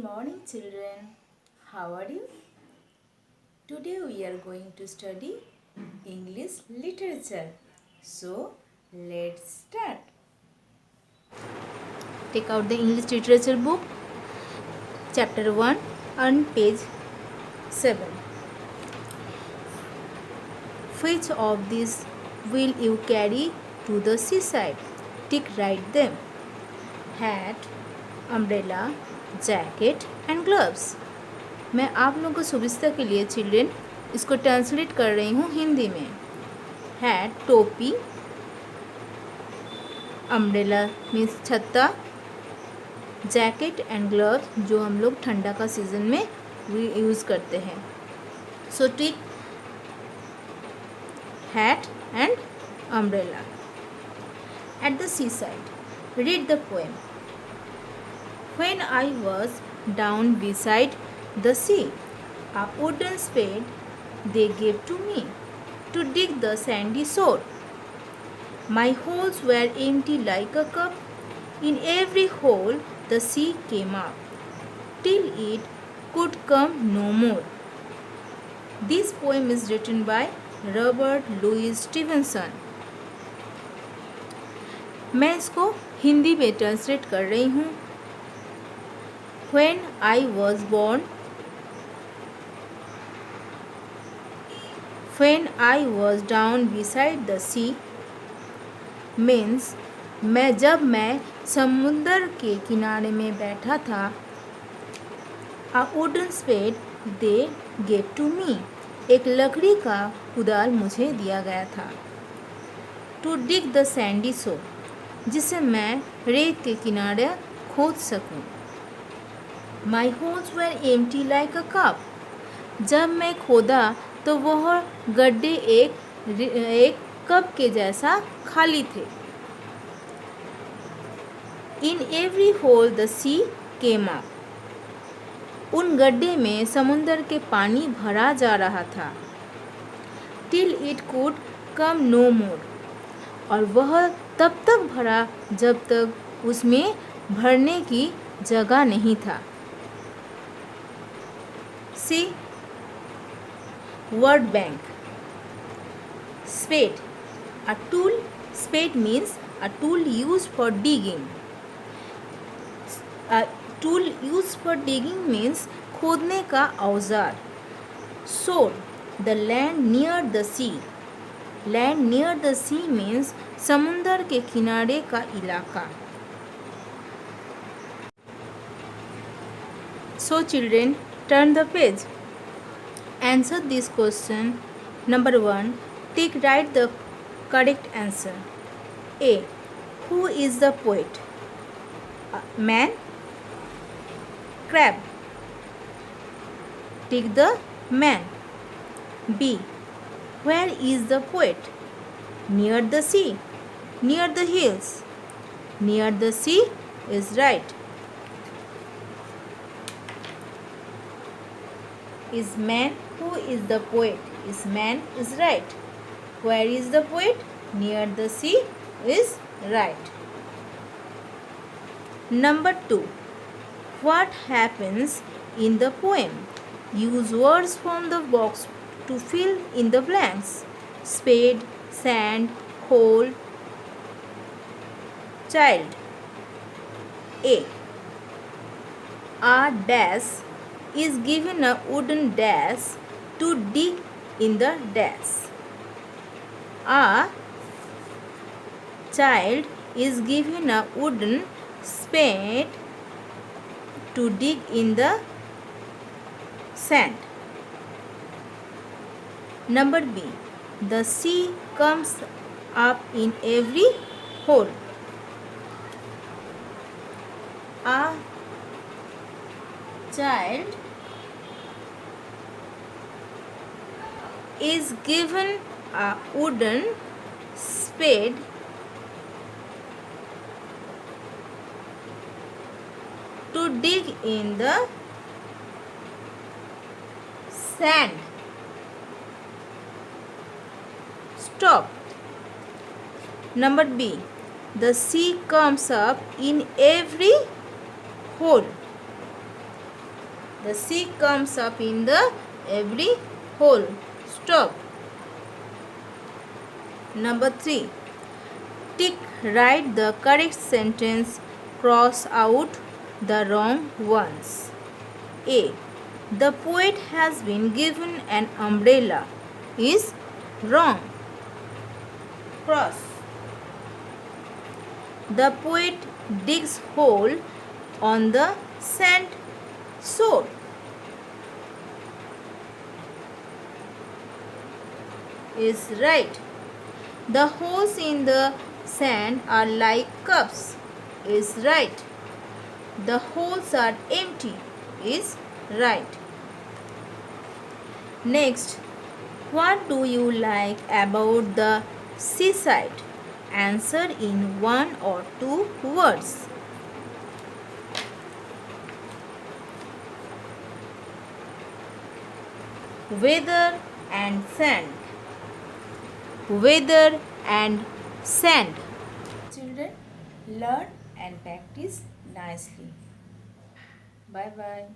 morning, children. How are you? Today we are going to study English literature. So, let's start. Take out the English literature book, chapter 1 on page 7. Which of these will you carry to the seaside? Tick write them. Hat, umbrella, jacket and gloves. मैं आप लोगों को सुविधा के लिए children इसको translate कर रही हूँ हिंदी में। हैट टोपी, अम्ब्रेला मीन्स छत्ता, जैकेट एंड ग्लव्स जो हम लोग ठंडा का सीज़न में यूज़ करते हैं। So tick hat and umbrella. At the seaside read the poem. When I was down beside the sea, a wooden spade they gave to me to dig the sandy shore. My holes were empty like a cup. In every hole the sea came up, till it could come no more. This poem is written by Robert Louis Stevenson. मैं इसको हिंदी में translate कर रही हूँ। When I was born, when I was down beside the sea means जब मैं समुद्र के किनारे में बैठा था। A wooden spade they gave to me, एक लकड़ी का कुदाल मुझे दिया गया था। To dig the sandy shore, जिसे मैं रेत के किनारे खोद सकूं। My holes were empty like a cup. जब मैं खोदा तो वह गड्ढे एक कप के जैसा खाली थे। In every hole the sea came up. उन गड्ढे में समुद्र के पानी भरा जा रहा था। Till it could come no more. और वह तब तक भरा जब तक उसमें भरने की जगह नहीं था। See word bank. Spade, a tool. Spade means a tool used for digging. A tool used for digging means खोदने का औजार। Shore, the land near the sea. Land near the sea means समुद्र के किनारे का इलाका। So children, turn the page. Answer this question. Number 1. Write the correct answer. A. Who is the poet? Man. Crab. Tick the man. B. Where is the poet? Near the sea. Near the hills. Near the sea is right. Is man. Who is the poet? Is man is right. Where is the poet? Near the sea is right. Number 2. What happens in the poem? Use words from the box to fill in the blanks. Spade, sand, hole, child. A. A dash is given a wooden dash to dig in the dash. A child is given a wooden spade to dig in the sand. Number B. The sea comes up in every hole. A child is given a wooden spade to dig in the sand. Stop. Number B. The sea comes up in every hole. The sea comes up in the every hole. Stop. Number 3. Tick, write the correct sentence, cross out the wrong ones. A. The poet has been given an umbrella is wrong. Cross. The poet digs hole on the sand shore is right. The holes in the sand are like cups is right. The holes are empty is right. Next, what do you like about the seaside? Answer in 1 or 2 words. Weather and sand. Weather and sand. Children, learn and practice nicely. Bye bye.